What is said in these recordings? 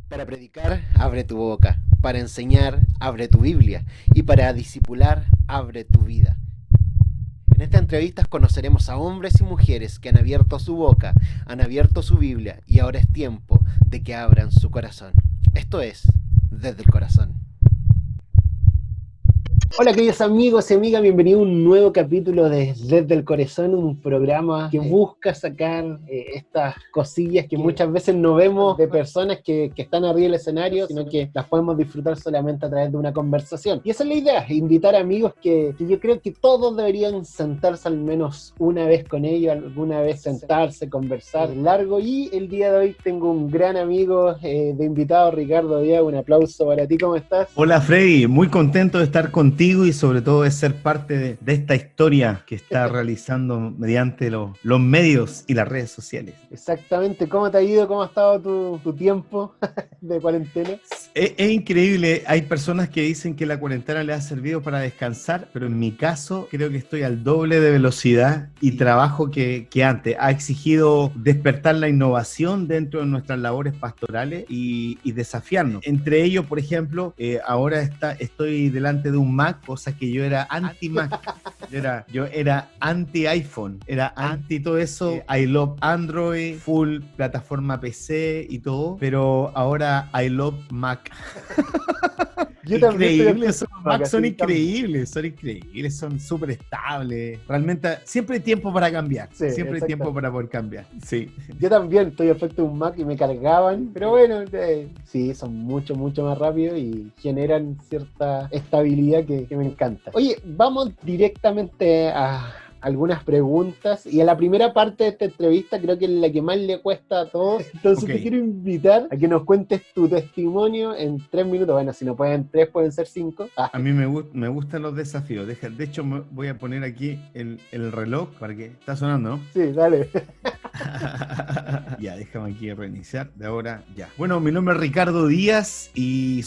Para predicar, abre tu boca. Para enseñar, abre tu Biblia. Y para discipular, abre tu vida. En estas entrevistas conoceremos a hombres y mujeres que han abierto su boca, han abierto su Biblia y ahora es tiempo de que abran su corazón. Esto es Desde el Corazón. Hola queridos amigos y amigas, bienvenidos a un nuevo capítulo de Desde el Corazón, un programa que busca sacar estas cosillas que muchas veces no vemos de personas que están arriba del escenario, sino que las podemos disfrutar solamente a través de una conversación. Y esa es la idea, invitar a amigos que yo creo que todos deberían sentarse al menos una vez con ellos, alguna vez sentarse, conversar largo. Y el día de hoy tengo un gran amigo de invitado, Ricardo Díaz. Un aplauso para ti, ¿cómo estás? Hola Freddy, muy contento de estar contigo y sobre todo de ser parte de esta historia que está realizando mediante los medios y las redes sociales. Exactamente, ¿cómo te ha ido? ¿Cómo ha estado tu tiempo de cuarentena? Es increíble, hay personas que dicen que la cuarentena les ha servido para descansar, pero en mi caso creo que estoy al doble de velocidad y trabajo que antes. Ha exigido despertar la innovación dentro de nuestras labores pastorales y desafiarnos. Entre ellos, por ejemplo, ahora estoy delante de un Mac, cosa que yo era anti-Mac, yo era anti-iPhone, era anti todo eso, I love Android, full plataforma PC y todo, pero ahora I love Mac. Yo también Los Mac son increíbles, son súper estables. Realmente siempre hay tiempo para cambiar, sí, siempre hay tiempo para poder cambiar. Sí. Yo también estoy efecto de un Mac y me cargaban, pero bueno, sí, son mucho más rápidos y generan cierta estabilidad que me encanta. Oye, vamos directamente a algunas preguntas y a la primera parte de esta entrevista creo que es la que más le cuesta a todos, entonces te quiero invitar a que nos cuentes tu testimonio en 3 minutos. Bueno, si no pueden 3, pueden ser 5. A mí me gustan los desafíos. De hecho voy a poner aquí el reloj para que está sonando, ¿no? Sí, dale. Ya, déjame aquí reiniciar de ahora ya. Bueno, mi nombre es Ricardo Díaz y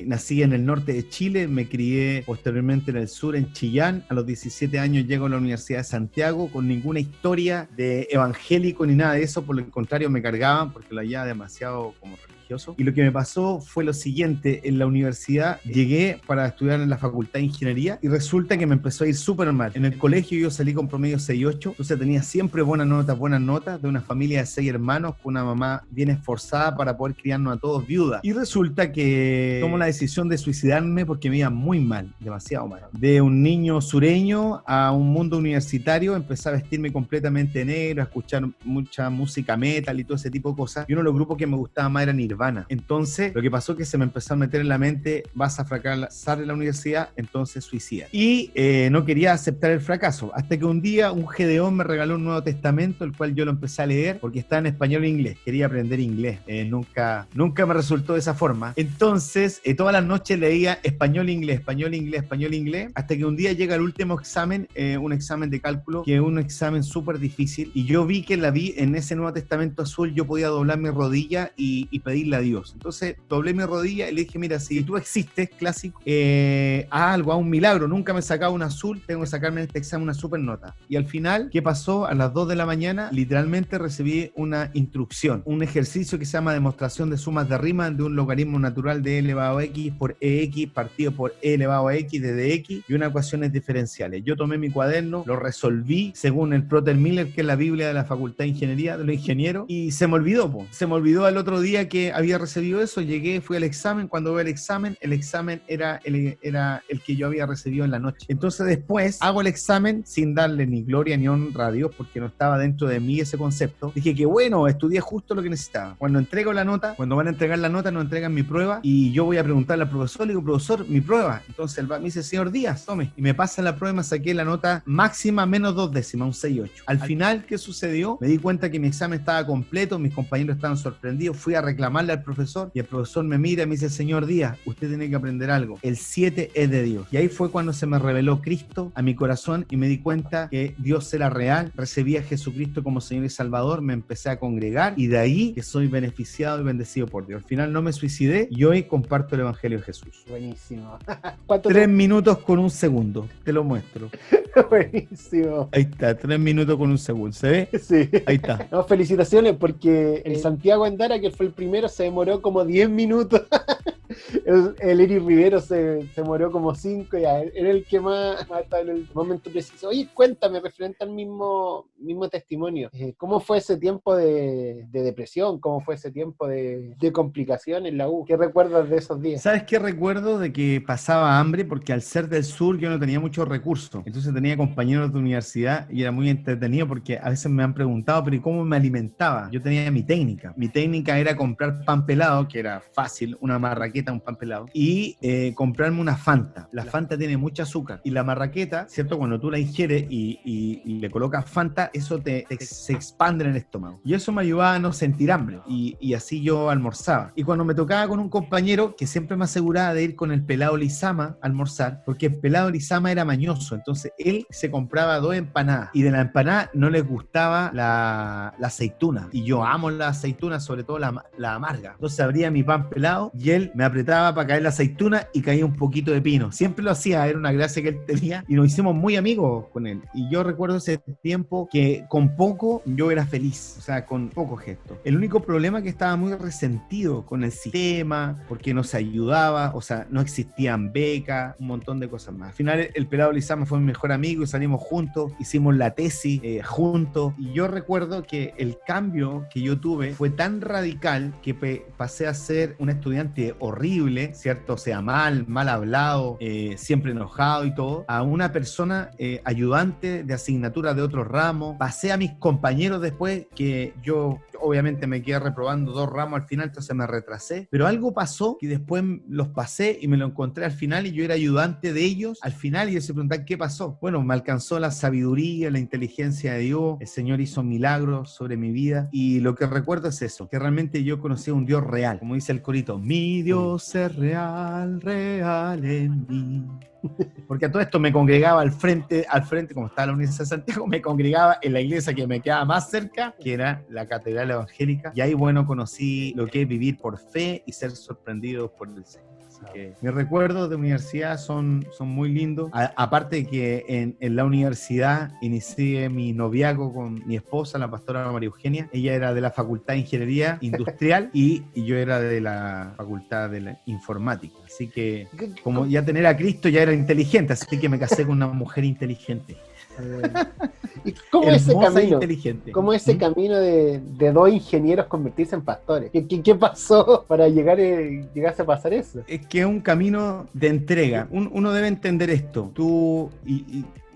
nací en el norte de Chile, me crié posteriormente en el sur, en Chillán. A los 17 años llego a la Universidad de Santiago con ninguna historia de evangélico ni nada de eso, por el contrario me cargaban porque lo hallaba demasiado como religioso. Y lo que me pasó fue lo siguiente: en la universidad llegué para estudiar en la Facultad de Ingeniería y resulta que me empezó a ir súper mal. En el colegio yo salí con promedio 6.8, entonces tenía siempre buenas notas, de una familia de 6 hermanos, con una mamá bien esforzada para poder criarnos a todos, viuda. Y resulta que tomo la decisión de suicidarme porque me iba muy mal, demasiado mal. De un niño sureño a un mundo universitario, empecé a vestirme completamente de negro, a escuchar mucha música metal y todo ese tipo de cosas. Y uno de los grupos que me gustaba más era Nirvana. Entonces, lo que pasó es que se me empezó a meter en la mente: vas a fracasar en la universidad, entonces suicida. Y no quería aceptar el fracaso, hasta que un día un Gedeón me regaló un Nuevo Testamento, el cual yo lo empecé a leer porque está en español e inglés. Quería aprender inglés, nunca me resultó de esa forma. Entonces, todas las noches leía español, inglés, hasta que un día llega el último examen, un examen de cálculo, que es un examen súper difícil, y yo vi que en ese Nuevo Testamento azul yo podía doblar mi rodilla y pedirle a Dios. Entonces doblé mi rodilla y le dije: mira, si tú existes, clásico, haz algo, haz un milagro. Nunca me he sacado un azul, tengo que sacarme en este examen una super nota. Y al final, ¿qué pasó? A las 2 de la mañana literalmente recibí una instrucción, un ejercicio que se llama demostración de sumas de Riemann de un logaritmo natural de e elevado a x por ex partido por e elevado a x de dx y unas ecuaciones diferenciales. Yo tomé mi cuaderno, lo resolví según el Proter Miller, que es la Biblia de la Facultad de Ingeniería, de los ingenieros, y se me olvidó al otro día que había recibido eso. Llegué, fui al examen. Cuando veo el examen era el que yo había recibido en la noche. Entonces después hago el examen sin darle ni gloria ni honra a Dios, porque no estaba dentro de mí ese concepto. Dije que bueno, estudié justo lo que necesitaba. Cuando van a entregar la nota, nos entregan mi prueba y yo voy a preguntarle al profesor, le digo: profesor, mi prueba. Entonces él me dice: señor Díaz, tome. Y me pasa la prueba, me saqué la nota máxima menos 2 décimas, un 6.8. Al final, ¿qué sucedió? Me di cuenta que mi examen estaba completo, mis compañeros estaban sorprendidos, fui a reclamarle al profesor y el profesor me mira y me dice: señor Díaz, usted tiene que aprender algo, el 7 es de Dios. Y ahí fue cuando se me reveló Cristo a mi corazón y me di cuenta que Dios era real, recibí a Jesucristo como Señor y Salvador, me empecé a congregar y de ahí que soy beneficiado y bendecido por Dios. Al final no me suicidé y hoy comparto el Evangelio de Jesús. Buenísimo. 3 minutos con un segundo, te lo muestro. Buenísimo. Ahí está, 3 minutos con un segundo, ¿se ve? Sí. Ahí está. No, felicitaciones, porque el Santiago Andara, que fue el primero, se demoró como 10 minutos. El Eri Rivero se demoró como 5, ya, era el que más estaba en el momento preciso. Oye, cuéntame, referente al mismo testimonio, ¿cómo fue ese tiempo de depresión? ¿Cómo fue ese tiempo de complicaciones en la U? ¿Qué recuerdas de esos días? ¿Sabes qué recuerdo? De que pasaba hambre porque al ser del sur yo no tenía muchos recursos. Entonces tenía compañeros de universidad y era muy entretenido porque a veces me han preguntado, pero ¿y cómo me alimentaba? Yo tenía mi técnica. Mi técnica era comprar pan pelado, que era fácil, una marraqueta, un pan pelado, y comprarme una Fanta. La Fanta tiene mucho azúcar. Y la marraqueta, ¿cierto? Cuando tú la ingieres y le colocas Fanta, eso se expande en el estómago. Y eso me ayudaba a no sentir hambre. Y así yo almorzaba. Y cuando me tocaba con un compañero que siempre me aseguraba de ir con el pelado Lizama a almorzar, porque el pelado Lizama era mañoso. Entonces él se compraba 2 empanadas. Y de la empanada no les gustaba la aceituna. Y yo amo la aceituna, sobre todo la amarga. Entonces abría mi pan pelado y él me apretaba para caer la aceituna y caía un poquito de pino. Siempre lo hacía, era una gracia que él tenía y nos hicimos muy amigos con él. Y yo recuerdo ese tiempo que con poco yo era feliz, o sea, con pocos gestos. El único problema es que estaba muy resentido con el sistema, porque no se ayudaba, o sea, no existían becas, un montón de cosas más. Al final el pelado Lizama fue mi mejor amigo y salimos juntos, hicimos la tesis juntos, y yo recuerdo que el cambio que yo tuve fue tan radical que pasé a ser un estudiante horrible, ¿cierto? O sea, mal hablado, siempre enojado y todo, a una persona ayudante de asignatura de otro ramo. Pasé a mis compañeros después, que yo obviamente me quedé reprobando 2 ramos al final, entonces me retrasé, pero algo pasó que después los pasé y me lo encontré al final y yo era ayudante de ellos al final, y ellos se preguntan ¿qué pasó? Bueno, me alcanzó la sabiduría, la inteligencia de Dios, el Señor hizo milagros sobre mi vida, y lo que recuerdo es eso, que realmente yo conocí a un Dios real, como dice el corito, mi Dios es real, real en mí. Porque a todo esto me congregaba al frente, como estaba la Universidad de Santiago, me congregaba en la iglesia que me quedaba más cerca, que era la Catedral Evangélica, y ahí, bueno, conocí lo que es vivir por fe y ser sorprendidos por el Señor. Así que mis recuerdos de universidad son muy lindos. Aparte de que en la universidad inicié mi noviazgo con mi esposa, la pastora María Eugenia. Ella era de la Facultad de Ingeniería Industrial y yo era de la Facultad de la Informática. Así que, como ya tener a Cristo, ya era inteligente, así que me casé con una mujer inteligente. ¿Y cómo ese camino? Inteligente. ¿Cómo ese camino de 2 ingenieros convertirse en pastores? ¿Qué pasó para llegarse a pasar eso? Es que es un camino de entrega. Uno debe entender esto. Tú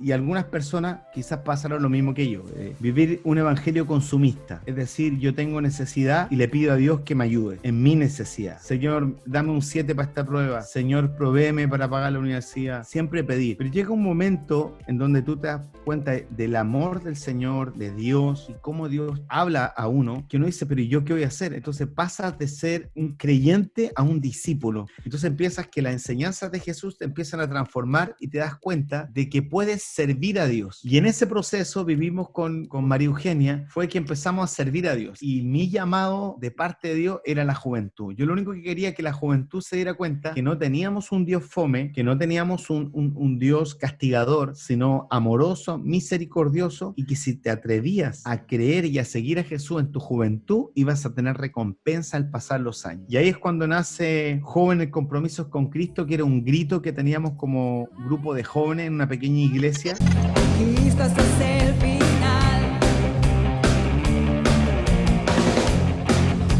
y algunas personas quizás pasaron lo mismo que yo. Vivir un evangelio consumista. Es decir, yo tengo necesidad y le pido a Dios que me ayude en mi necesidad. Señor, dame un 7 para esta prueba. Señor, provéeme para pagar la universidad. Siempre pedir. Pero llega un momento en donde tú te das cuenta del amor del Señor, de Dios, y cómo Dios habla a uno, que uno dice, pero ¿y yo qué voy a hacer? Entonces pasas de ser un creyente a un discípulo. Entonces empiezas que las enseñanzas de Jesús te empiezan a transformar y te das cuenta de que puedes servir a Dios. Y en ese proceso vivimos con María Eugenia, fue que empezamos a servir a Dios. Y mi llamado de parte de Dios era la juventud. Yo lo único que quería que la juventud se diera cuenta que no teníamos un Dios fome, que no teníamos un Dios castigador, sino amoroso, misericordioso, y que si te atrevías a creer y a seguir a Jesús en tu juventud, ibas a tener recompensa al pasar los años. Y ahí es cuando nace Jóvenes Compromisos con Cristo, que era un grito que teníamos como grupo de jóvenes en una pequeña iglesia. Cristo, este es el final.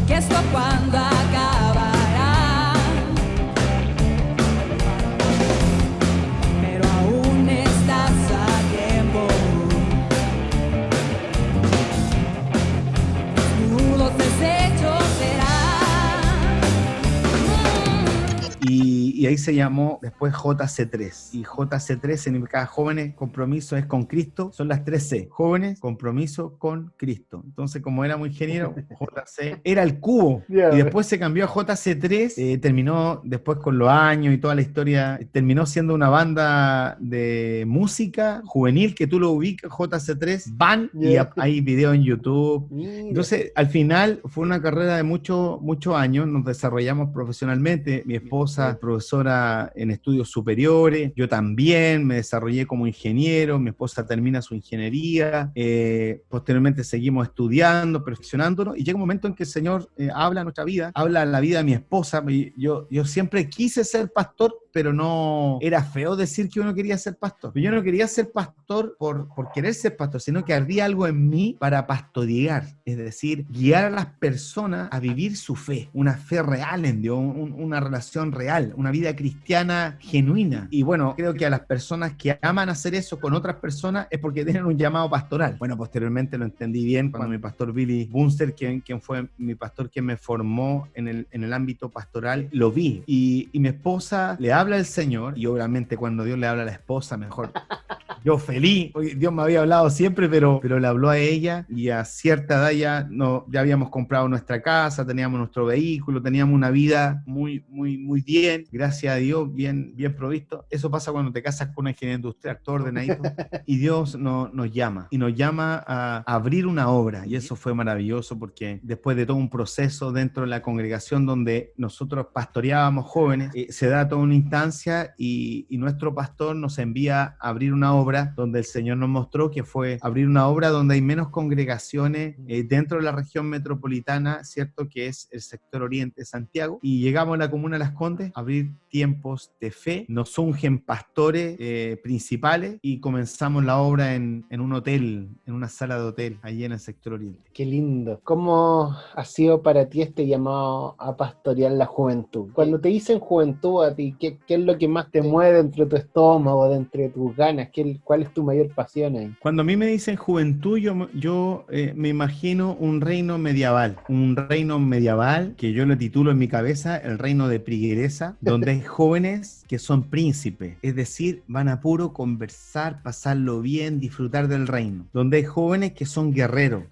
Que esto cuando acabará, pero aún estás a tiempo. Nudos desechos serán. Y ahí se llamó después JC3. Y JC3 significa Jóvenes Compromiso es con Cristo. Son las 3 C. Jóvenes Compromiso con Cristo. Entonces, como era muy ingeniero, JC era el cubo. Y después se cambió a JC3. Terminó después con los años y toda la historia. Terminó siendo una banda de música juvenil que tú lo ubicas, JC3 Band. Y hay video en YouTube. Entonces, al final fue una carrera de muchos años. Nos desarrollamos profesionalmente. Mi esposa, profesora profesora en estudios superiores, yo también me desarrollé como ingeniero, mi esposa termina su ingeniería, posteriormente seguimos estudiando, perfeccionándonos, y llega un momento en que el Señor habla a nuestra vida, habla a la vida de mi esposa. Yo siempre quise ser pastor, pero no era feo decir que uno quería ser pastor. Yo no quería ser pastor por querer ser pastor, sino que ardía algo en mí para pastorear, es decir, guiar a las personas a vivir su fe, una fe real en Dios, una relación real, una vida cristiana genuina. Y bueno, creo que a las personas que aman hacer eso con otras personas es porque tienen un llamado pastoral. Bueno, posteriormente lo entendí bien cuando mi pastor Billy Bunster, quien fue mi pastor, quien me formó en el ámbito pastoral, lo vi. Y mi esposa le habla al Señor, y obviamente cuando Dios le habla a la esposa, mejor yo feliz, porque Dios me había hablado siempre, pero le habló a ella, y a cierta edad ya habíamos comprado nuestra casa, teníamos nuestro vehículo, teníamos una vida muy, muy, muy bien, gracias a Dios, bien provisto. Eso pasa cuando te casas con una ingeniería industrial, todo ordenadito, y Dios nos llama a abrir una obra, y eso fue maravilloso, porque después de todo un proceso dentro de la congregación donde nosotros pastoreábamos jóvenes, se da toda una instancia, y nuestro pastor nos envía a abrir una obra donde el Señor nos mostró que fue abrir una obra donde hay menos congregaciones dentro de la región metropolitana, ¿cierto? Que es el sector oriente de Santiago, y llegamos a la comuna de Las Condes a abrir tiempos de fe, nos ungen pastores principales, y comenzamos la obra en un hotel, en una sala de hotel, allí en el sector oriente. Qué lindo. ¿Cómo ha sido para ti este llamado a pastorear la juventud? Cuando te dicen juventud a ti, ¿qué es lo que más te mueve dentro de tu estómago, dentro de tus ganas? ¿Cuál es tu mayor pasión ahí? Cuando a mí me dicen juventud, yo me imagino un reino medieval que yo lo titulo en mi cabeza el reino de Prigueresa, donde hay jóvenes que son príncipes, es decir, van a puro conversar, pasarlo bien, disfrutar del reino, donde hay jóvenes que son guerreros,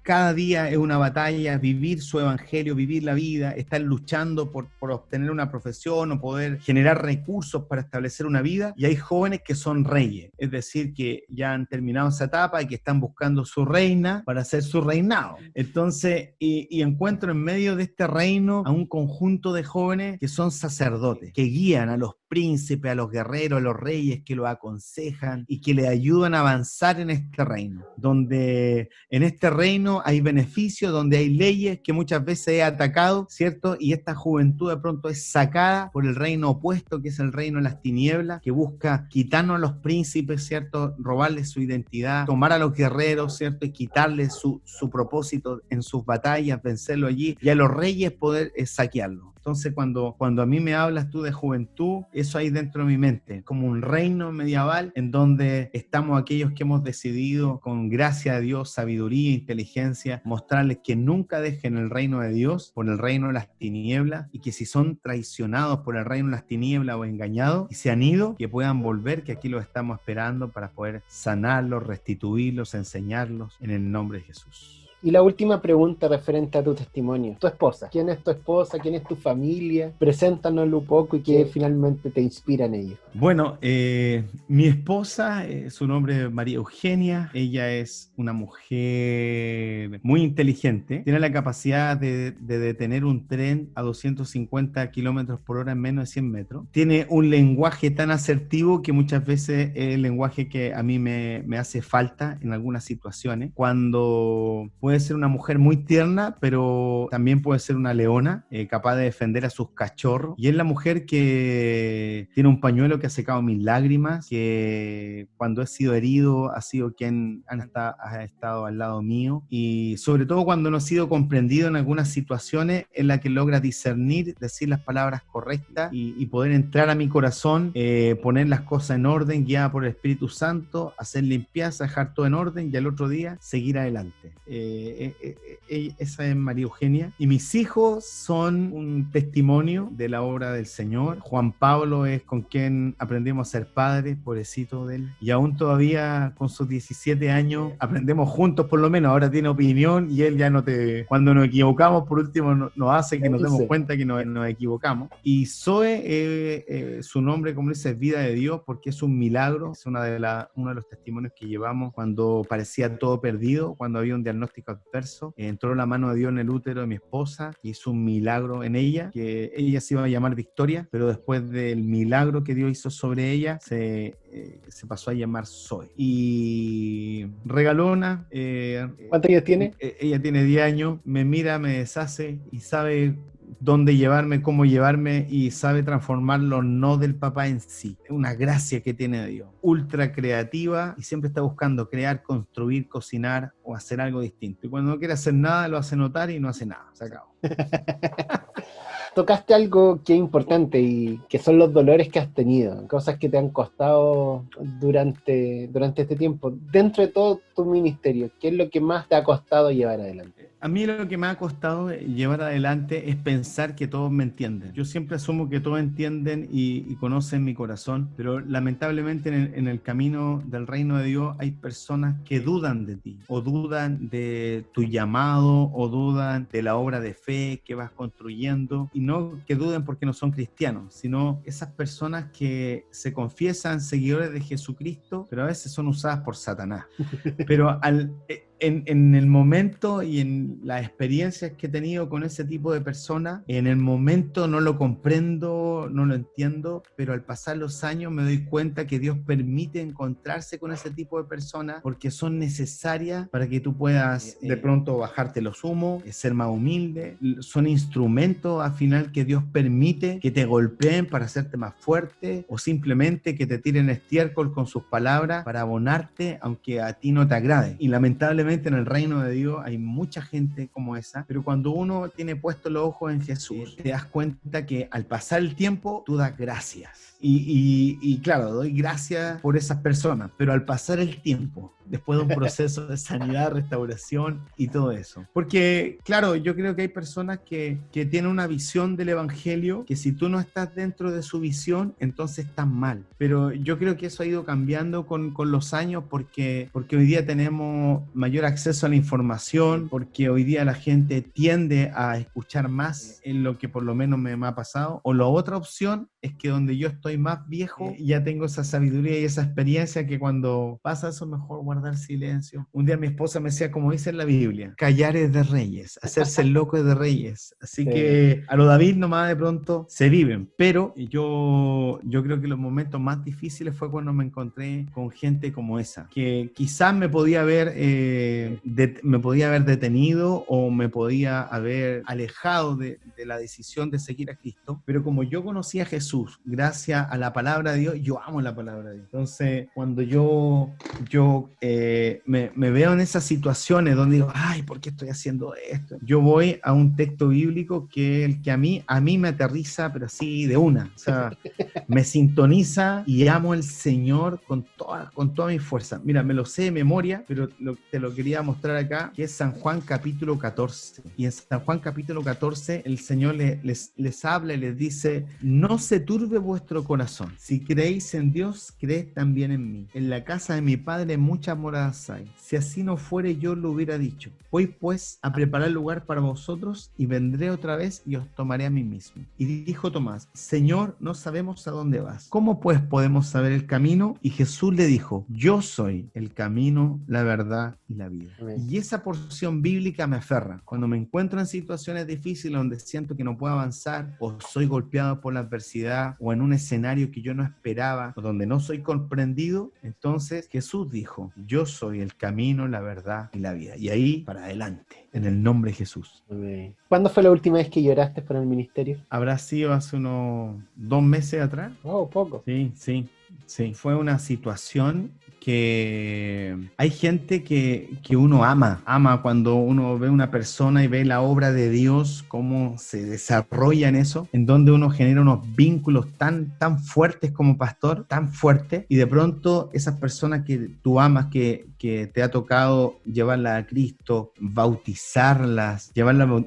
cada día es una batalla, vivir su evangelio, vivir la vida, estar luchando por obtener una profesión o poder generar recursos para establecer una vida, y hay jóvenes que son reyes, es decir, que ya han terminado esa etapa y que están buscando su reina para hacer su reinado. Entonces, y encuentro en medio de este reino a un conjunto de jóvenes que son sacerdotes, que guían a los príncipes, a los guerreros, a los reyes, que los aconsejan y que le ayudan a avanzar en este reino, donde en este reino hay beneficios, donde hay leyes que muchas veces he atacado, ¿cierto? Y esta juventud de pronto es sacada por el reino opuesto, que es el reino de las tinieblas, que busca quitarnos a los príncipes, ¿cierto? Robarles su identidad, tomar a los guerreros, ¿cierto? Y quitarles su propósito en sus batallas, vencerlo allí, y a los reyes poder saquearlo. Entonces, cuando a mí me hablas tú de juventud, eso hay dentro de mi mente, como un reino medieval en donde estamos aquellos que hemos decidido, con gracia de Dios, sabiduría, inteligencia, mostrarles que nunca dejen el reino de Dios por el reino de las tinieblas, y que si son traicionados por el reino de las tinieblas o engañados y se han ido, que puedan volver, que aquí los estamos esperando para poder sanarlos, restituirlos, enseñarlos en el nombre de Jesús. Y la última pregunta referente a tu testimonio. Tu esposa. ¿Quién es tu esposa? ¿Quién es tu familia? Preséntanoslo un poco y qué finalmente te inspira en ello. Bueno, mi esposa, su nombre es María Eugenia. Ella es una mujer muy inteligente. Tiene la capacidad de detener un tren a 250 kilómetros por hora en menos de 100 metros. Tiene un lenguaje tan asertivo que muchas veces es el lenguaje que a mí me hace falta en algunas situaciones. Cuando puede ser una mujer muy tierna, pero también puede ser una leona, capaz de defender a sus cachorros. Y es la mujer que tiene un pañuelo que ha secado mis lágrimas, que cuando he sido herido ha sido quien ha estado al lado mío. Y sobre todo cuando no he sido comprendido en algunas situaciones, en la que logra discernir, decir las palabras correctas y poder entrar a mi corazón, poner las cosas en orden, guiada por el Espíritu Santo, hacer limpieza, dejar todo en orden y al otro día seguir adelante. Esa es María Eugenia. Y mis hijos son un testimonio de la obra del Señor. Juan Pablo es con quien aprendimos a ser padres, pobrecito de él. Y aún todavía con sus 17 años aprendemos juntos, por lo menos. Ahora tiene opinión y él ya cuando nos equivocamos, por último nos hace que nos demos cuenta que nos equivocamos. Y Zoe, su nombre, como dice, es vida de Dios, porque es un milagro. Es uno de los testimonios que llevamos cuando parecía todo perdido, cuando había un diagnóstico evento adverso. Entró la mano de Dios en el útero de mi esposa, hizo un milagro en ella, que ella se iba a llamar Victoria, pero después del milagro que Dios hizo sobre ella, se pasó a llamar Zoe. Y regalona. ¿Cuántos años tiene? Ella tiene 10 años, me mira, me deshace y sabe dónde llevarme, cómo llevarme, y sabe transformar los no del papá en sí. Es una gracia que tiene Dios. Ultra creativa y siempre está buscando crear, construir, cocinar o hacer algo distinto. Y cuando no quiere hacer nada, lo hace notar y no hace nada. Se acabó. Tocaste algo que es importante y que son los dolores que has tenido, cosas que te han costado durante este tiempo. Dentro de todo tu ministerio, ¿qué es lo que más te ha costado llevar adelante? A mí lo que me ha costado llevar adelante es pensar que todos me entienden. Yo siempre asumo que todos entienden y conocen mi corazón, pero lamentablemente en el camino del reino de Dios hay personas que dudan de ti, o dudan de tu llamado, o dudan de la obra de fe que vas construyendo, y no que duden porque no son cristianos, sino esas personas que se confiesan seguidores de Jesucristo, pero a veces son usadas por Satanás. Pero en el momento y en las experiencias que he tenido con ese tipo de personas, en el momento no lo comprendo, no lo entiendo, pero al pasar los años me doy cuenta que Dios permite encontrarse con ese tipo de personas porque son necesarias para que tú puedas de pronto bajarte los humos, ser más humilde. Son instrumentos al final que Dios permite que te golpeen para hacerte más fuerte, o simplemente que te tiren estiércol con sus palabras para abonarte aunque a ti no te agrade. Y lamentablemente en el reino de Dios hay mucha gente como esa, pero cuando uno tiene puestos los ojos en Jesús, te das cuenta que al pasar el tiempo tú das gracias. Y claro, doy gracias por esas personas, pero al pasar el tiempo, después de un proceso de sanidad, restauración y todo eso. Porque, claro, yo creo que hay personas que tienen una visión del evangelio, que si tú no estás dentro de su visión, entonces estás mal. Pero yo creo que eso ha ido cambiando con los años porque hoy día tenemos mayor acceso a la información, porque hoy día la gente tiende a escuchar más en lo que por lo menos me ha pasado. O la otra opción es que donde yo estoy más viejo, ya tengo esa sabiduría y esa experiencia que cuando pasa eso mejor guardar silencio. Un día mi esposa me decía, como dice en la Biblia, callar es de reyes, hacerse el loco es de reyes. Así que a lo David nomás de pronto se viven, pero yo creo que los momentos más difíciles fue cuando me encontré con gente como esa, que quizás me podía haber detenido o me podía haber alejado de la decisión de seguir a Cristo, pero como yo conocí a Jesús gracias a la palabra de Dios, yo amo la palabra de Dios. Entonces cuando yo me veo en esas situaciones donde digo, ay, ¿por qué estoy haciendo esto? Yo voy a un texto bíblico que el que a mí me aterriza, pero así de una, o sea, me sintoniza y amo al Señor con toda mi fuerza. Mira, me lo sé de memoria, pero te lo quería mostrar acá, que es San Juan capítulo 14. Y en San Juan capítulo 14 el Señor les habla y les dice, no se turbe vuestro corazón. Si creéis en Dios, creed también en mí. En la casa de mi Padre muchas moradas hay. Si así no fuere, yo lo hubiera dicho. Voy pues a preparar lugar para vosotros y vendré otra vez y os tomaré a mí mismo. Y dijo Tomás, Señor, no sabemos a dónde vas. ¿Cómo pues podemos saber el camino? Y Jesús le dijo, yo soy el camino, la verdad y la vida. Amén. Y esa porción bíblica me aferra. Cuando me encuentro en situaciones difíciles donde siento que no puedo avanzar, o soy golpeado por la adversidad, o en un escenario que yo no esperaba, o donde no soy comprendido, entonces Jesús dijo, yo soy el camino, la verdad y la vida. Y ahí para adelante, en el nombre de Jesús. Amén. ¿Cuándo fue la última vez que lloraste por el ministerio? Habrá sido hace unos 2 meses atrás. Oh, poco. Sí. Fue una situación que hay gente que uno ama cuando uno ve una persona y ve la obra de Dios, cómo se desarrolla en eso, en donde uno genera unos vínculos tan fuertes como pastor, tan fuertes, y de pronto esas personas que tú amas, que te ha tocado llevarlas a Cristo, bautizarlas,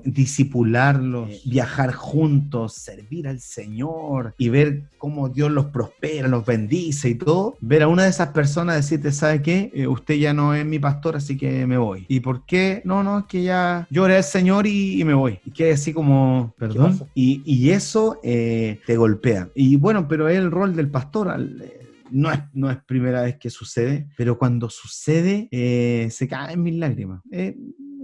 discipularlos, viajar juntos, servir al Señor y ver cómo Dios los prospera, los bendice y todo, ver a una de esas personas decirte, ¿sabe qué? Usted ya no es mi pastor, así que me voy. ¿Y por qué? No, es que ya lloré al Señor y me voy. Y quedé así como, perdón. Y eso te golpea. Y bueno, pero es el rol del pastor. No es primera vez que sucede, pero cuando sucede se caen mis lágrimas.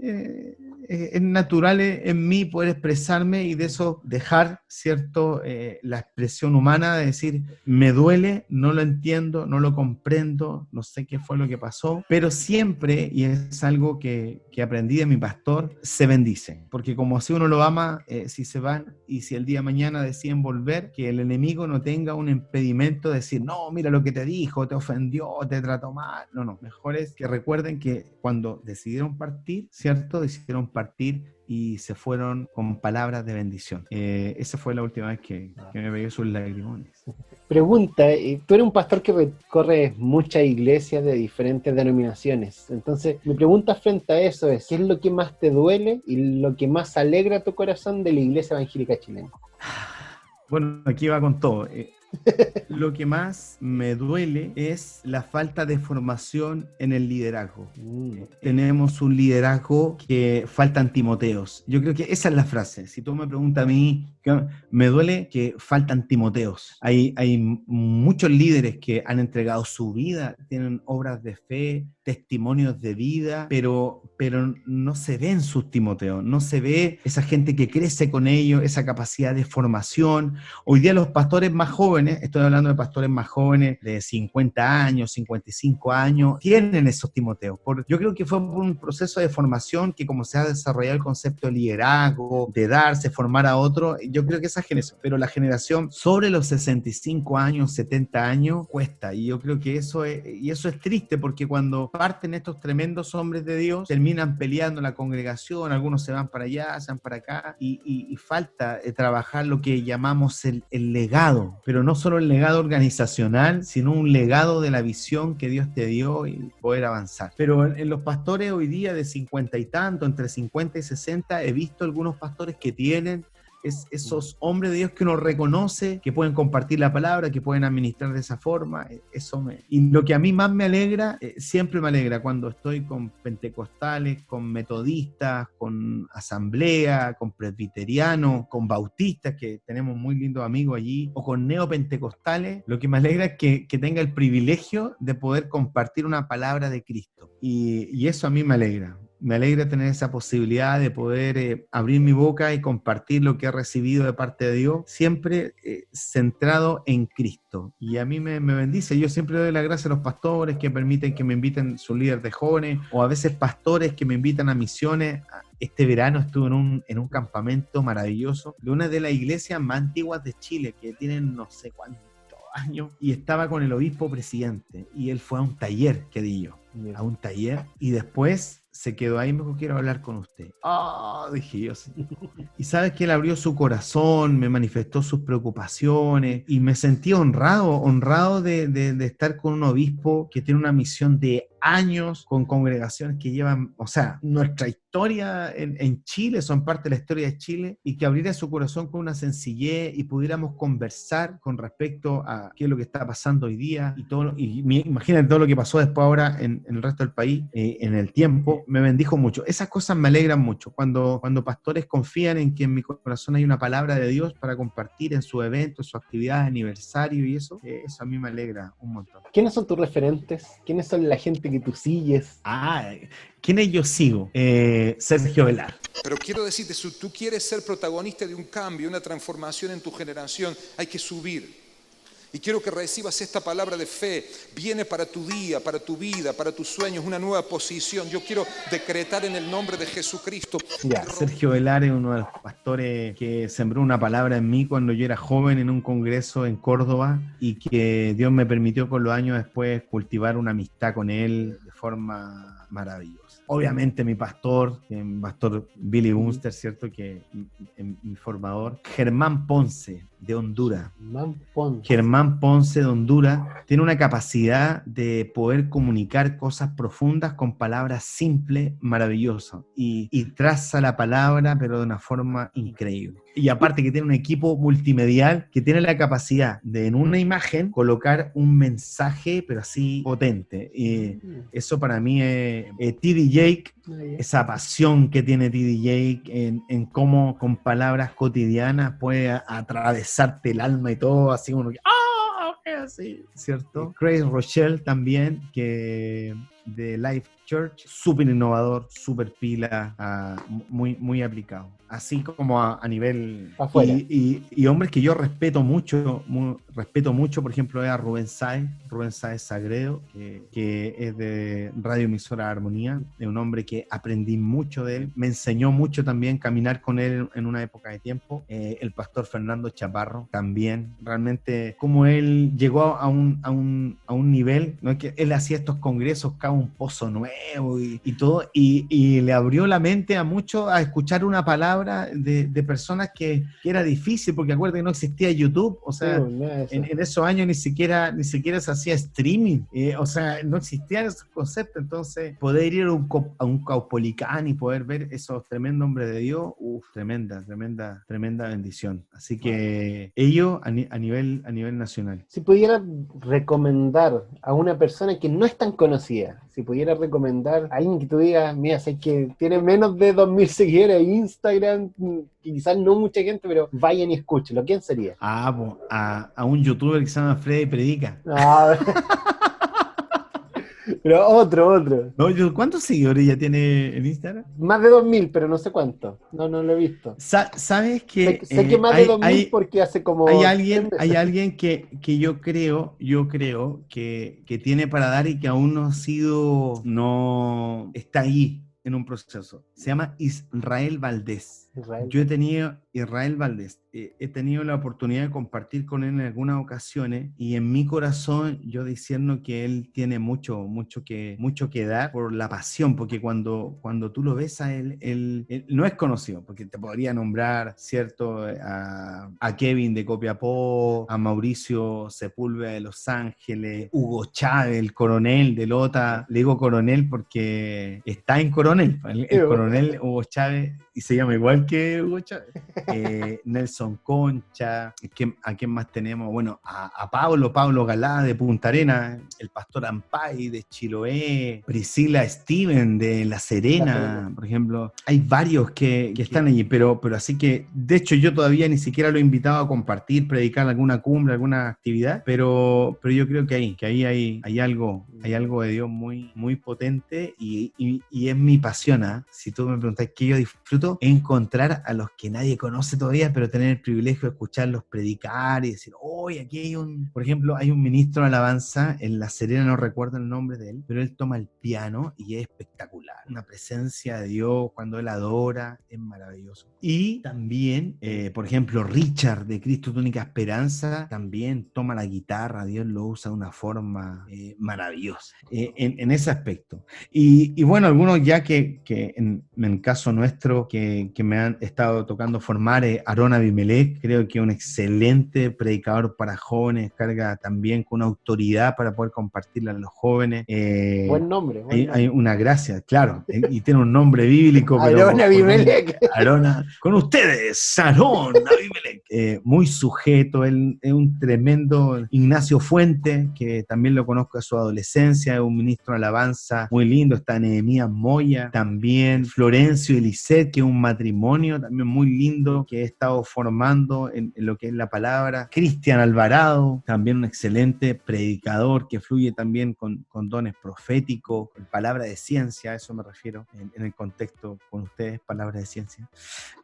es natural en mí poder expresarme y de eso dejar, ¿cierto? La expresión humana de decir, me duele, no lo entiendo, no lo comprendo, no sé qué fue lo que pasó, pero siempre, y es algo que aprendí de mi pastor, se bendice, porque como si uno lo ama, si se van y si el día de mañana deciden volver, que el enemigo no tenga un impedimento de decir, no, mira lo que te dijo, te ofendió, te trató mal. No, mejor es que recuerden que cuando decidieron partir, ¿cierto? Decidieron partir y se fueron con palabras de bendición. Esa fue la última vez que me pegué sus lagrimones. Pregunta, tú eres un pastor que recorre muchas iglesias de diferentes denominaciones. Entonces, mi pregunta frente a eso es, ¿qué es lo que más te duele y lo que más alegra tu corazón de la iglesia evangélica chilena? Bueno, aquí va con todo. Lo que más me duele es la falta de formación en el liderazgo. Tenemos un liderazgo que faltan Timoteos. Yo creo que esa es la frase. Si tú me preguntas a mí, me duele que faltan Timoteos. Hay muchos líderes que han entregado su vida, tienen obras de fe, testimonios de vida, pero no se ven sus Timoteos, no se ve esa gente que crece con ellos, esa capacidad de formación. Hoy día los pastores más jóvenes, estoy hablando de pastores más jóvenes de 50 años, 55 años, tienen esos Timoteos. Yo creo que fue por un proceso de formación que como se ha desarrollado el concepto de liderazgo, de darse, formar a otro, yo creo que esa generación, pero la generación sobre los 65 años, 70 años, cuesta. Y yo creo que eso es triste porque cuando parten estos tremendos hombres de Dios, terminan peleando en la congregación, algunos se van para allá, se van para acá, y falta trabajar lo que llamamos el legado, pero no solo el legado organizacional, sino un legado de la visión que Dios te dio y poder avanzar. Pero en los pastores hoy día de 50 y tanto, entre 50 y 60, he visto algunos pastores que tienen esos hombres de Dios que uno reconoce, que pueden compartir la palabra, que pueden administrar de esa forma. Y lo que a mí más me alegra, siempre me alegra cuando estoy con pentecostales, con metodistas, con asamblea, con presbiterianos, con bautistas, que tenemos muy lindos amigos allí, o con neopentecostales. Lo que me alegra es que tenga el privilegio de poder compartir una palabra de Cristo. Y eso a mí me alegra. Me alegra tener esa posibilidad de poder abrir mi boca y compartir lo que he recibido de parte de Dios, siempre centrado en Cristo. Y a mí me bendice. Yo siempre doy las gracias a los pastores que permiten que me inviten sus líderes de jóvenes, o a veces pastores que me invitan a misiones. Este verano estuve en un campamento maravilloso de una de las iglesias más antiguas de Chile, que tienen no sé cuántos años, y estaba con el obispo presidente, y él fue a un taller que di yo, a un taller, y después se quedó ahí y me dijo, quiero hablar con usted. Dije yo, sí. Y sabes que él abrió su corazón, me manifestó sus preocupaciones y me sentí honrado de estar con un obispo que tiene una misión de años, con congregaciones que llevan, o sea, nuestra historia en Chile, son parte de la historia de Chile, y que abriera su corazón con una sencillez y pudiéramos conversar con respecto a qué es lo que está pasando hoy día imagínate todo lo que pasó después ahora en el resto del país, en el tiempo. Me bendijo mucho. Esas cosas me alegran mucho. Cuando pastores confían en que en mi corazón hay una palabra de Dios para compartir en sus eventos, en sus actividades, aniversario y eso a mí me alegra un montón. ¿Quiénes son tus referentes? ¿Quiénes son la gente que tú sigues? ¿Quiénes yo sigo? Sergio Velar. Pero quiero decirte, si tú quieres ser protagonista de un cambio, una transformación en tu generación, hay que subir. Y quiero que recibas esta palabra de fe. Viene para tu día, para tu vida, para tus sueños, una nueva posición. Yo quiero decretar en el nombre de Jesucristo. Sergio Velar es uno de los pastores que sembró una palabra en mí cuando yo era joven en un congreso en Córdoba, y que Dios me permitió con los años después cultivar una amistad con él de forma maravillosa. Obviamente mi pastor Billy Bunster, ¿cierto? Que mi formador, Germán Ponce de Honduras. Germán Ponce de Honduras tiene una capacidad de poder comunicar cosas profundas con palabras simples, maravillosas, y traza la palabra pero de una forma increíble. Y aparte que tiene un equipo multimedial que tiene la capacidad de en una imagen colocar un mensaje pero así potente. Y eso para mí es T.D. Jake, esa pasión que tiene T.D. Jake en cómo con palabras cotidianas puede atravesarte el alma y todo, así uno que así, ¿cierto? Craig Rochelle también, que de Life Church, súper innovador, súper pila, muy aplicado. Así como a nivel afuera. Y hombres que yo respeto mucho, por ejemplo, es a Rubén Sáez Sagredo, que es de Radio Emisora Armonía, es un hombre que aprendí mucho de él, me enseñó mucho también caminar con él en una época de tiempo. El pastor Fernando Chaparro también, realmente como él llegó a un nivel, ¿no? Es que él hacía estos congresos, cada un pozo nuevo y todo, y le abrió la mente a muchos a escuchar una palabra de personas que era difícil, porque acuérdate que no existía YouTube, o sea, en esos años ni siquiera se hacía streaming, o sea, no existían esos conceptos. Entonces poder ir a un Caupolicán y poder ver esos tremendos hombres de Dios, tremenda bendición. Así que ellos a nivel nacional. Si pudiera recomendar a una persona que no es tan conocida, si pudiera recomendar a alguien que tú digas, mira, sé que tiene menos de 2.000 seguidores en Instagram, quizás no mucha gente, pero vayan y escúchenlo, ¿quién sería? A un youtuber que se llama Freddy Predica. Pero otro. No, ¿cuántos seguidores ya tiene en Instagram? Más de 2.000, pero no sé cuánto. No lo he visto. ¿Sabes que sé que más de 2.000 porque hace como... Hay alguien que yo creo que tiene para dar y que aún no está ahí en un proceso. Se llama Israel Valdés. Yo he tenido Israel Valdés. He tenido la oportunidad de compartir con él en algunas ocasiones y en mi corazón yo diciendo que él tiene mucho que dar por la pasión, porque cuando tú lo ves a él no es conocido, porque te podría nombrar, ¿cierto? A Kevin de Copiapó, a Mauricio Sepúlveda de Los Ángeles, Hugo Chávez, el coronel de Lota. Le digo coronel porque está en coronel, el coronel Hugo Chávez, y se llama igual que Hugo Chávez. Nelson Concha, ¿a quién más tenemos? Bueno, a Pablo Galá de Punta Arenas, el pastor Ampay de Chiloé, Priscila Steven de La Serena, por ejemplo. Hay varios que están allí, pero así que, de hecho, yo todavía ni siquiera lo he invitado a compartir, predicar alguna cumbre, alguna actividad, pero yo creo que ahí hay algo de Dios muy potente y es mi pasión, ¿eh? Si tú me preguntas qué yo disfruto, encontrar a los que nadie conoce todavía, pero tener el privilegio de escucharlos predicar y decir, oye, aquí hay por ejemplo, hay un ministro de alabanza en La Serena, no recuerdo el nombre de él, pero él toma el piano y es espectacular. Una presencia de Dios cuando él adora, es maravilloso. Y también, por ejemplo, Richard de Cristo tu única esperanza, también toma la guitarra, Dios lo usa de una forma maravillosa, en ese aspecto. Y bueno, algunos ya que en el caso nuestro, que me han estado tocando formar, Aarón Abimelech, creo que es un excelente predicador para jóvenes, carga también con autoridad para poder compartirla a los jóvenes. Buen nombre. Hay una gracia, claro, y tiene un nombre bíblico. Aarón Abimelech. Con ustedes, Aarón Abimelech. Muy sujeto, él es un tremendo. Ignacio Fuente, que también lo conozco de su adolescencia, es un ministro de alabanza muy lindo. Está Nehemías Moya, también Florencio y Lisset, que es un matrimonio también muy lindo, que he estado formando en lo que es la palabra. Cristian Alvarado, también un excelente predicador que fluye también con dones proféticos, con palabra de ciencia, a eso me refiero en el contexto con ustedes, palabra de ciencia.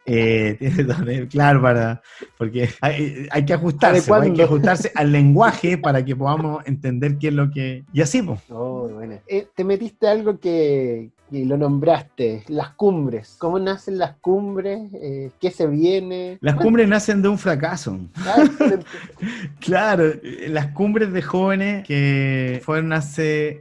Tiene dones, claro, porque hay que ajustarse al lenguaje para que podamos entender qué es lo que... Y así, pues. Bueno. Te metiste algo que lo nombraste, las cumbres. ¿Cómo nacen las cumbres? ¿Qué se viene? Las cumbres nacen de un fracaso. Claro, las cumbres de jóvenes que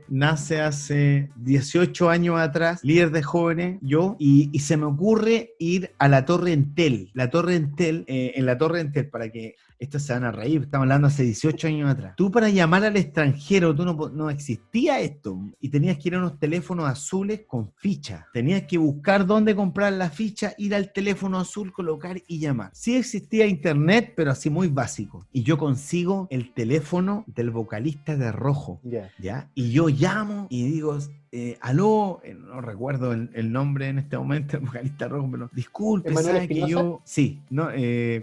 nace hace 18 años atrás, líder de jóvenes, yo, y se me ocurre ir a la Torre Entel. La Torre Entel, en la Torre Entel, para que estos se van a reír, estamos hablando hace 18 años atrás. Tú para llamar al extranjero, no existía esto, y tenías que ir a unos teléfonos azules con ficha. Tenías que buscar dónde comprar la ficha, ir al teléfono azul, colocar y llamar. Sí existía internet, pero así muy básico. Y yo consigo el teléfono del vocalista de Rojo, ¿ya? Y yo llamo y digo, aló, no recuerdo el nombre en este momento, el vocalista rock, pero disculpe, ¿Emanuel ¿sabe que Espinosa? yo? Sí, ¿no?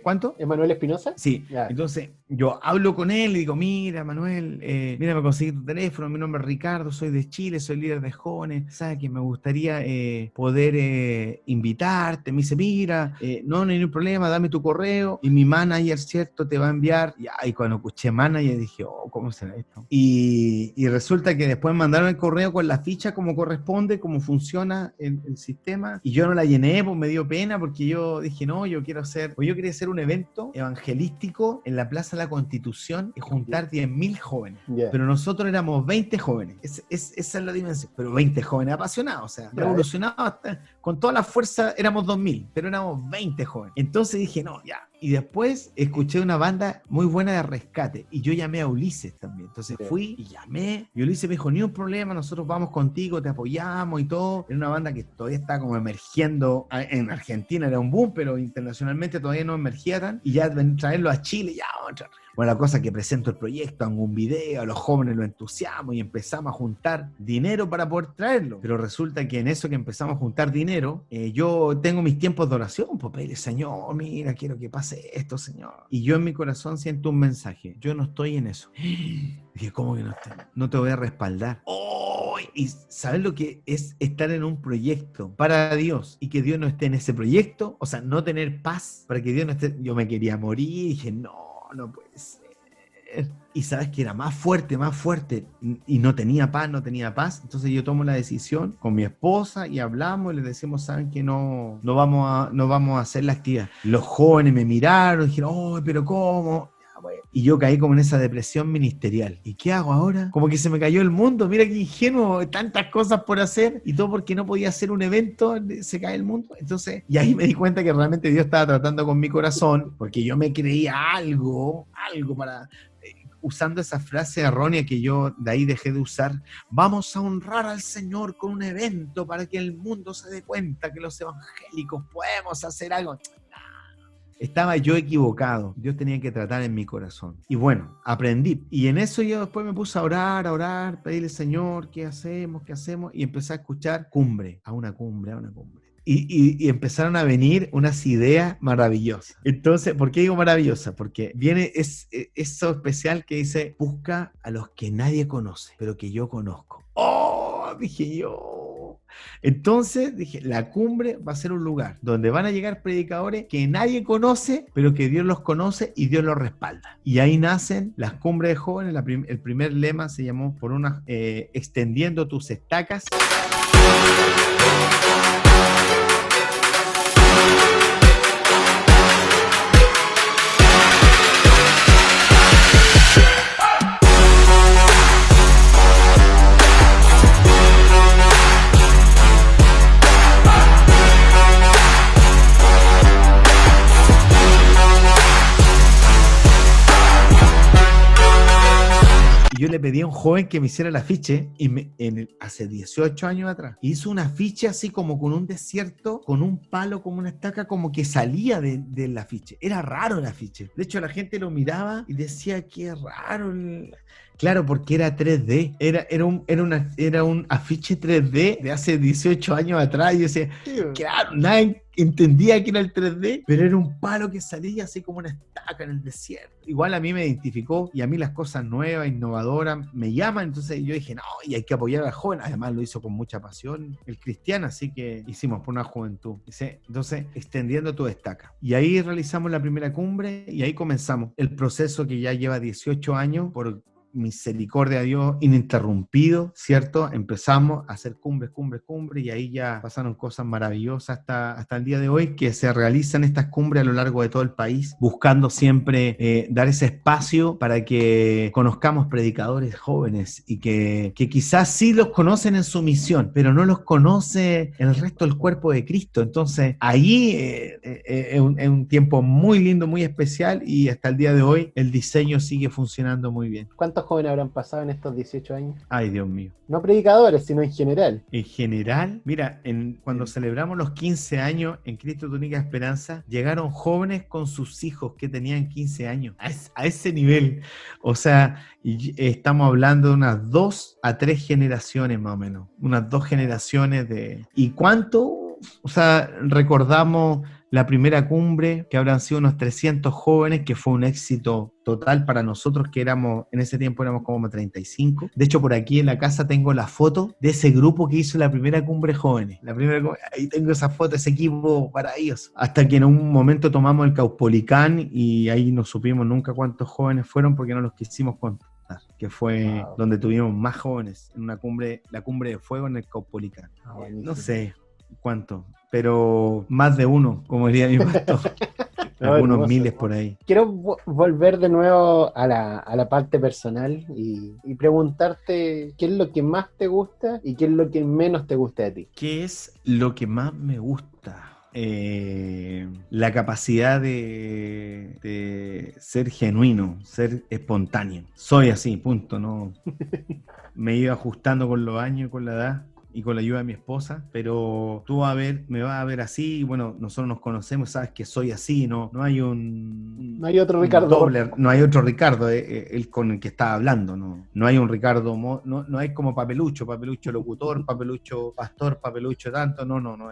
¿Cuánto? ¿Emanuel Espinosa? Sí, Ya. entonces yo hablo con él y digo, mira, Manuel, mira, me conseguí tu teléfono, mi nombre es Ricardo, soy de Chile, soy líder de jóvenes, ¿sabes que me gustaría poder invitarte? Me dice, mira, no hay ningún problema, dame tu correo y mi manager, ¿cierto? Te va a enviar. Y cuando escuché manager dije, oh, ¿cómo será esto? Y resulta que después mandaron el correo con la ficha como corresponde, cómo funciona el sistema, y yo no la llené, pues me dio pena, porque yo dije, no, yo quería hacer un evento evangelístico en la Plaza de la Constitución y juntar 10.000 jóvenes. Yeah. Pero nosotros éramos 20 jóvenes. Esa es la dimensión. Pero 20 jóvenes apasionados, o sea, revolucionados hasta, con toda la fuerza, éramos 2.000, pero éramos 20 jóvenes. Entonces dije, no, ya. Y después escuché una banda muy buena de rescate y yo llamé a Ulises también. Entonces fui y llamé y Ulises me dijo, ni un problema, nosotros vamos contigo, te apoyamos y todo. Era una banda que todavía está como emergiendo. En Argentina era un boom, pero internacionalmente todavía no emergía tan. Y ya traerlo a Chile, ya vamos a traer. Bueno, la cosa es que presento el proyecto, hago un video, a los jóvenes lo entusiasmo y empezamos a juntar dinero para poder traerlo. Pero resulta que en eso que empezamos a juntar dinero, yo tengo mis tiempos de oración, pues pedirle, Señor, mira, quiero que pase esto, Señor. Y yo en mi corazón siento un mensaje, yo no estoy en eso. Dije, ¿cómo que no estoy? No te voy a respaldar. ¡Oh! Y ¿sabes lo que es estar en un proyecto para Dios y que Dios no esté en ese proyecto? O sea, no tener paz para que Dios no esté. Yo me quería morir y dije, no puede ser. Y sabes que era más fuerte y no tenía paz. Entonces yo tomo la decisión con mi esposa y hablamos y les decimos, saben que no vamos a hacer la actividad. Los jóvenes me miraron y dijeron, oh, pero ¿cómo? Y yo caí como en esa depresión ministerial. ¿Y qué hago ahora? Como que se me cayó el mundo. Mira qué ingenuo, tantas cosas por hacer y todo porque no podía hacer un evento, se cae el mundo. Entonces, y ahí me di cuenta que realmente Dios estaba tratando con mi corazón, porque yo me creía algo para... usando esa frase errónea que yo de ahí dejé de usar, vamos a honrar al Señor con un evento para que el mundo se dé cuenta que los evangélicos podemos hacer algo. Estaba yo equivocado. Dios tenía que tratar en mi corazón. Y bueno, aprendí. Y en eso yo después me puse a orar, pedirle, Señor, ¿qué hacemos? Y empecé a escuchar a una cumbre. Y empezaron a venir unas ideas maravillosas. Entonces, ¿por qué digo maravillosa? Porque viene eso especial que dice, busca a los que nadie conoce, pero que yo conozco. ¡Oh! Dije yo. Entonces dije, la cumbre va a ser un lugar donde van a llegar predicadores que nadie conoce, pero que Dios los conoce y Dios los respalda. Y ahí nacen las cumbres de jóvenes. El primer lema se llamó extendiendo tus estacas. Yo le pedí a un joven que me hiciera el afiche hace 18 años atrás. Hizo un afiche así como con un desierto, con un palo, como una estaca, como que salía del afiche. Era raro el afiche. De hecho, la gente lo miraba y decía, qué raro. Claro, porque era 3D. Era un afiche 3D de hace 18 años atrás. Y yo decía, claro, nadie entendía que era el 3D, pero era un palo que salía así como una estaca en el desierto. Igual a mí me identificó y a mí las cosas nuevas, innovadoras, me llaman. Entonces yo dije, no, y hay que apoyar al joven. Además lo hizo con mucha pasión el cristiano, así que hicimos por una juventud. Entonces, extendiendo tu estaca. Y ahí realizamos la primera cumbre y ahí comenzamos el proceso que ya lleva 18 años por misericordia de Dios ininterrumpido, ¿cierto? Empezamos a hacer cumbres y ahí ya pasaron cosas maravillosas hasta el día de hoy, que se realizan estas cumbres a lo largo de todo el país, buscando siempre dar ese espacio para que conozcamos predicadores jóvenes y que quizás sí los conocen en su misión, pero no los conoce el resto del cuerpo de Cristo. Entonces ahí es un tiempo muy lindo, muy especial, y hasta el día de hoy el diseño sigue funcionando muy bien. ¿Cuántos ¿Cuántos jóvenes habrán pasado en estos 18 años? Ay, Dios mío. No predicadores, sino en general. En general, mira, cuando celebramos los 15 años en Cristo Tu Única Esperanza, llegaron jóvenes con sus hijos que tenían 15 años, a ese nivel. O sea, estamos hablando de unas 2 a 3 generaciones más o menos, unas 2 generaciones de... ¿Y cuánto? O sea, recordamos la primera cumbre, que habrán sido unos 300 jóvenes, que fue un éxito total para nosotros, que éramos, en ese tiempo éramos como 35. De hecho, por aquí en la casa tengo la foto de ese grupo que hizo la primera cumbre jóvenes. Ahí tengo esa foto, ese equipo maravilloso. Hasta que en un momento tomamos el Caupolicán y ahí no supimos nunca cuántos jóvenes fueron porque no los quisimos contar, que fue donde tuvimos más jóvenes, en una cumbre, la cumbre de fuego en el Caupolicán. No sé cuánto, pero más de uno, como diría mi pastor. Algunos miles por ahí. Quiero volver de nuevo a la parte personal y preguntarte qué es lo que más te gusta y qué es lo que menos te gusta de ti. ¿Qué es lo que más me gusta? La capacidad de ser genuino, ser espontáneo. Soy así, punto. No me he ido ajustando con los años y con la edad y con la ayuda de mi esposa, pero tú me vas a ver así. Bueno, nosotros nos conocemos, sabes que soy así, no hay no hay otro Ricardo doble, no hay otro Ricardo, el con el que estaba hablando, no hay un Ricardo, no hay como Papelucho locutor, Papelucho pastor, Papelucho tanto, no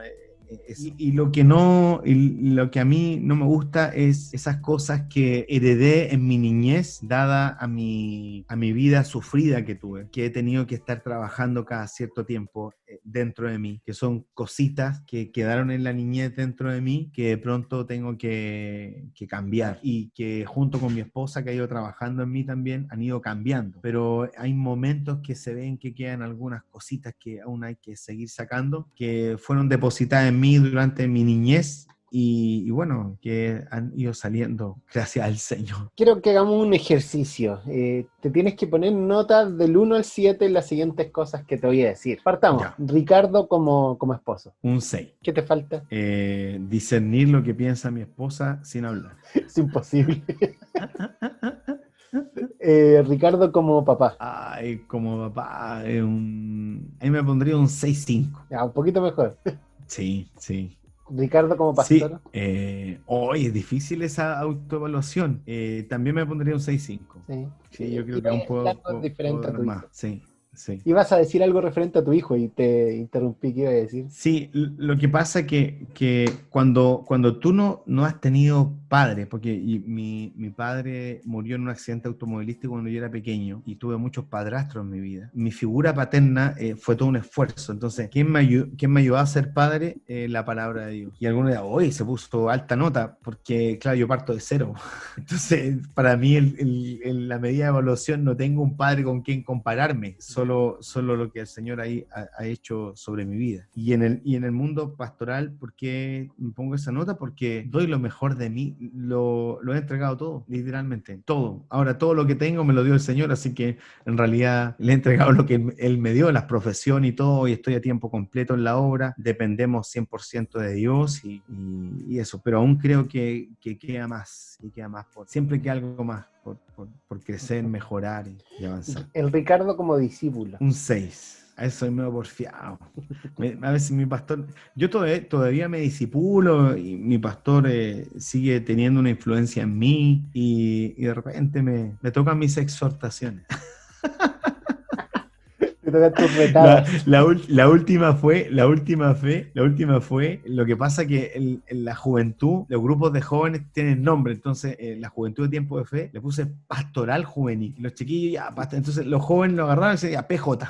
y lo que a mí no me gusta es esas cosas que heredé en mi niñez, dada a mi vida sufrida que tuve, que he tenido que estar trabajando cada cierto tiempo dentro de mí, que son cositas que quedaron en la niñez dentro de mí, que de pronto tengo que cambiar, y que junto con mi esposa, que ha ido trabajando en mí también, han ido cambiando, pero hay momentos que se ven que quedan algunas cositas que aún hay que seguir sacando, que fueron depositadas en mí durante mi niñez y bueno, que han ido saliendo gracias al Señor. Quiero que hagamos un ejercicio. Te tienes que poner notas del 1 al 7 en las siguientes cosas que te voy a decir. Partamos. Ya. Ricardo como esposo. Un 6. ¿Qué te falta? Discernir lo que piensa mi esposa sin hablar. Es imposible. Ricardo como papá. Ay, como papá, ahí me pondría un 6-5. Ya, un poquito mejor. Sí. Ricardo como pastor. Sí, es difícil esa autoevaluación. También me pondría un 6-5. Sí, yo creo que un poco diferente a tu más. hijo. Sí. Ibas a decir algo referente a tu hijo y te interrumpí. ¿Qué iba a decir? Sí, lo que pasa que cuando tú no has tenido padre, porque mi padre murió en un accidente automovilístico cuando yo era pequeño y tuve muchos padrastros en mi vida. Mi figura paterna fue todo un esfuerzo. Entonces, ¿quién me ayudó a ser padre? La palabra de Dios. Y algunos dirán, hoy se puso alta nota, porque claro, yo parto de cero. Entonces, para mí, en la medida de evaluación, no tengo un padre con quien compararme. Solo lo que el Señor ahí ha hecho sobre mi vida. Y en el mundo pastoral, ¿por qué me pongo esa nota? Porque doy lo mejor de mí, lo he entregado todo, literalmente, todo. Ahora, todo lo que tengo me lo dio el Señor, así que en realidad le he entregado lo que Él me dio, las profesiones y todo, y estoy a tiempo completo en la obra, dependemos 100% de Dios y eso, pero aún creo que queda más, siempre queda algo más por crecer, mejorar y avanzar. El Ricardo como discípulo. Un 6. A eso soy medio porfiado. A veces mi pastor, yo todavía me discipulo y mi pastor sigue teniendo una influencia en mí y de repente me tocan mis exhortaciones. La última fue, lo que pasa que en la juventud, los grupos de jóvenes tienen nombre, entonces la juventud de tiempo de fe le puse pastoral juvenil, los chiquillos ya, entonces los jóvenes lo agarraron y decían ya, PJ,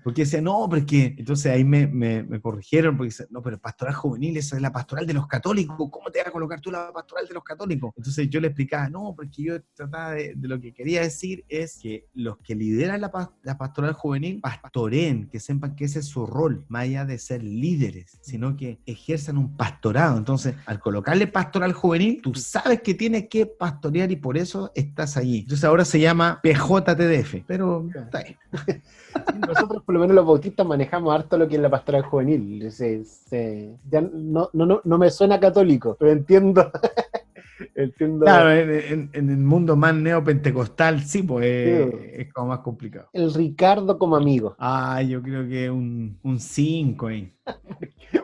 porque decían, no, pero es que, entonces ahí me corrigieron, porque dicen, no, pero pastoral juvenil, esa es la pastoral de los católicos, ¿cómo te vas a colocar tú la pastoral de los católicos? Entonces yo le explicaba, no, porque yo trataba de lo que quería decir es que los que lideran la pastoral juvenil, pastoreen, que sepan que ese es su rol, más allá de ser líderes, sino que ejerzan un pastorado. Entonces, al colocarle pastoral juvenil, tú sabes que tienes que pastorear y por eso estás allí. Entonces ahora se llama PJTDF, pero está ahí. Nosotros por lo menos los bautistas manejamos harto lo que es la pastoral juvenil. Ya no me suena católico, pero entiendo Entiendo. Claro, en el mundo más neopentecostal, sí, pues es como más complicado. El Ricardo como amigo. Ah, yo creo que un 5 ahí.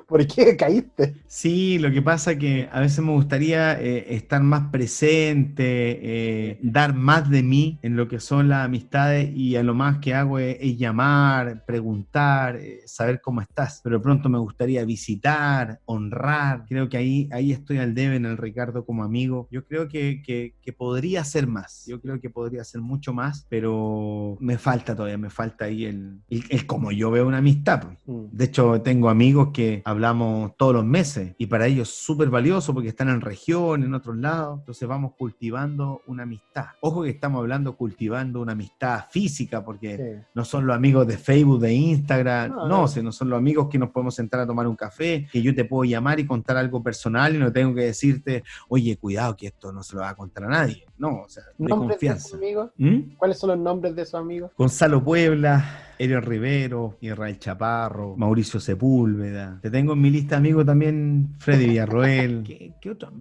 ¿Por qué caíste? Sí, lo que pasa que a veces me gustaría estar más presente, dar más de mí en lo que son las amistades y a lo más que hago es llamar, preguntar, saber cómo estás. Pero de pronto me gustaría visitar, honrar. Creo que ahí estoy al debe en el Ricardo como amigo. Yo creo que podría ser más. Yo creo que podría ser mucho más, pero me falta todavía, me falta ahí el cómo yo veo una amistad. De hecho, tengo amigos que hablamos todos los meses y para ellos es súper valioso porque están en región, en otros lados. Entonces vamos cultivando una amistad. Ojo que estamos hablando cultivando una amistad física porque no son los amigos de Facebook, de Instagram, no son los amigos que nos podemos sentar a tomar un café, que yo te puedo llamar y contar algo personal y no tengo que decirte, oye, cuidado que esto no se lo va a contar a nadie. No, o sea, de confianza. De amigos? ¿Cuáles son los nombres de sus amigos? Gonzalo Puebla, Eriel Rivero, Israel Chaparro, Mauricio Sepúlveda. Te tengo en mi lista de amigos también Freddy Villarroel. ¿Qué otro?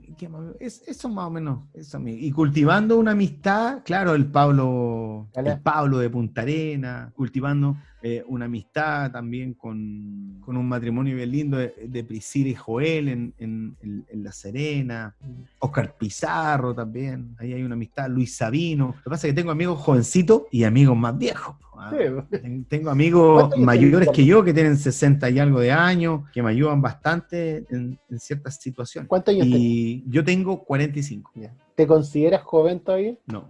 Eso más o menos. Eso, y cultivando una amistad, claro, el Pablo de Punta Arenas, cultivando una amistad también con un matrimonio bien lindo de Priscila y Joel en La Serena. Oscar Pizarro también, ahí hay una amistad. Luis Sabino. Lo que pasa es que tengo amigos jovencitos y amigos más viejos. Tengo amigos mayores que yo que tienen 60 y algo de años, que me ayudan bastante en ciertas situaciones. ¿Cuántos años tenés? Y yo tengo 45. ¿Te consideras joven todavía? No.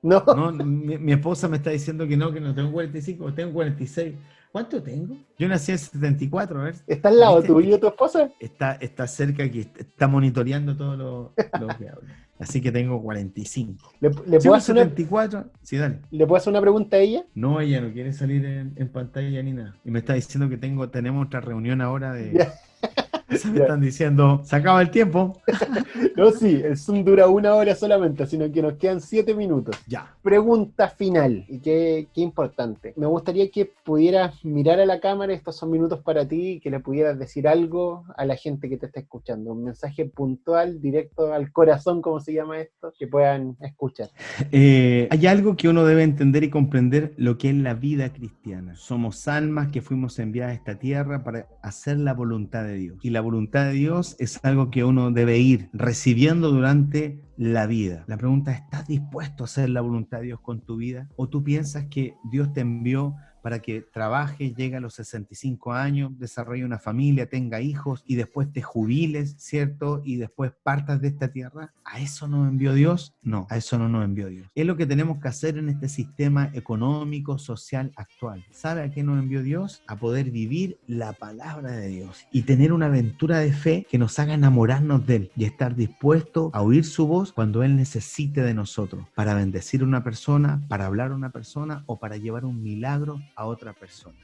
No. Mi esposa me está diciendo que no tengo 45, tengo 46. ¿Cuánto tengo? Yo nací en 74, a ver. ¿Está al lado tuyo tu esposa? Está cerca, que está monitoreando todo lo que hablo. Así que tengo 45. ¿Le puedo hacer 74? Sí, dale. ¿Le puedo hacer una pregunta a ella? No, ella no quiere salir en pantalla ni nada. Y me está diciendo que tenemos otra reunión ahora de... Me están diciendo, se acaba el tiempo. No, sí, el Zoom dura 1 hora solamente, sino que nos quedan 7 minutos. Ya. Pregunta final, y qué importante. Me gustaría que pudieras mirar a la cámara, estos son minutos para ti, y que le pudieras decir algo a la gente que te está escuchando. Un mensaje puntual, directo al corazón, como se llama esto, que puedan escuchar. Hay algo que uno debe entender y comprender lo que es la vida cristiana. Somos almas que fuimos enviadas a esta tierra para hacer la voluntad de Dios. Y la voluntad de Dios es algo que uno debe ir recibiendo durante la vida. La pregunta es, ¿estás dispuesto a hacer la voluntad de Dios con tu vida? ¿O tú piensas que Dios te envió para que trabajes, llegue a los 65 años, desarrolle una familia, tenga hijos y después te jubiles, ¿cierto? Y después partas de esta tierra? ¿A eso nos envió Dios? No, a eso no nos envió Dios. Es lo que tenemos que hacer en este sistema económico, social actual. ¿Sabe a qué nos envió Dios? A poder vivir la palabra de Dios y tener una aventura de fe que nos haga enamorarnos de Él y estar dispuesto a oír su voz cuando Él necesite de nosotros para bendecir a una persona, para hablar a una persona o para llevar un milagro a otra persona.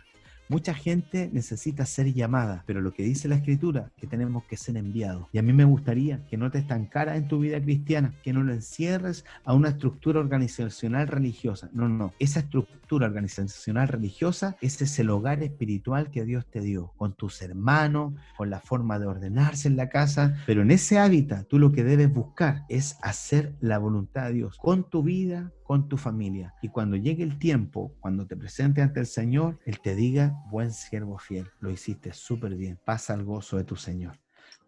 Mucha gente necesita ser llamada, pero lo que dice la Escritura, que tenemos que ser enviados. Y a mí me gustaría que no te estancaras en tu vida cristiana, que no lo encierres a una estructura organizacional religiosa. No. Esa estructura organizacional religiosa, ese es el hogar espiritual que Dios te dio, con tus hermanos, con la forma de ordenarse en la casa, pero en ese hábitat tú lo que debes buscar es hacer la voluntad de Dios con tu vida, con tu familia. Y cuando llegue el tiempo, cuando te presentes ante el Señor, Él te diga, buen siervo fiel, lo hiciste súper bien, pasa al gozo de tu Señor.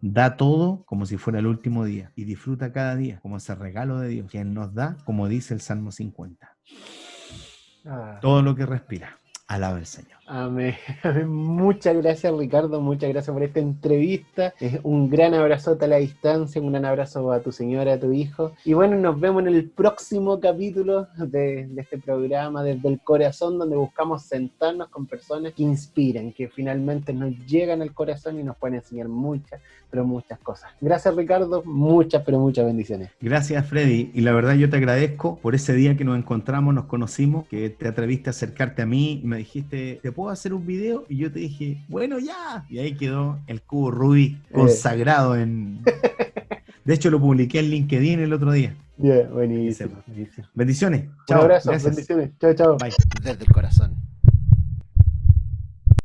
Da todo como si fuera el último día y disfruta cada día como ese regalo de Dios que Él nos da, como dice el Salmo 50. Todo lo que respira, alaba al Señor. Amén. Muchas gracias, Ricardo, muchas gracias por esta entrevista. Un gran abrazote a la distancia, un gran abrazo a tu señora, a tu hijo. Y bueno, nos vemos en el próximo capítulo de este programa Desde el Corazón, donde buscamos sentarnos con personas que inspiran, que finalmente nos llegan al corazón y nos pueden enseñar muchas, pero muchas cosas. Gracias, Ricardo, muchas, pero muchas bendiciones. Gracias, Freddy, y la verdad yo te agradezco por ese día que nos encontramos, nos conocimos, que te atreviste a acercarte a mí y me dijiste, ¿te puedo hacer un video? Y yo te dije, bueno, ya. Y ahí quedó el cubo Rubik consagrado en... De hecho, lo publiqué en LinkedIn el otro día. Buenísimo. Bendiciones. Chao. Un abrazo, gracias. bendiciones. Chao. Bye. Desde el Corazón.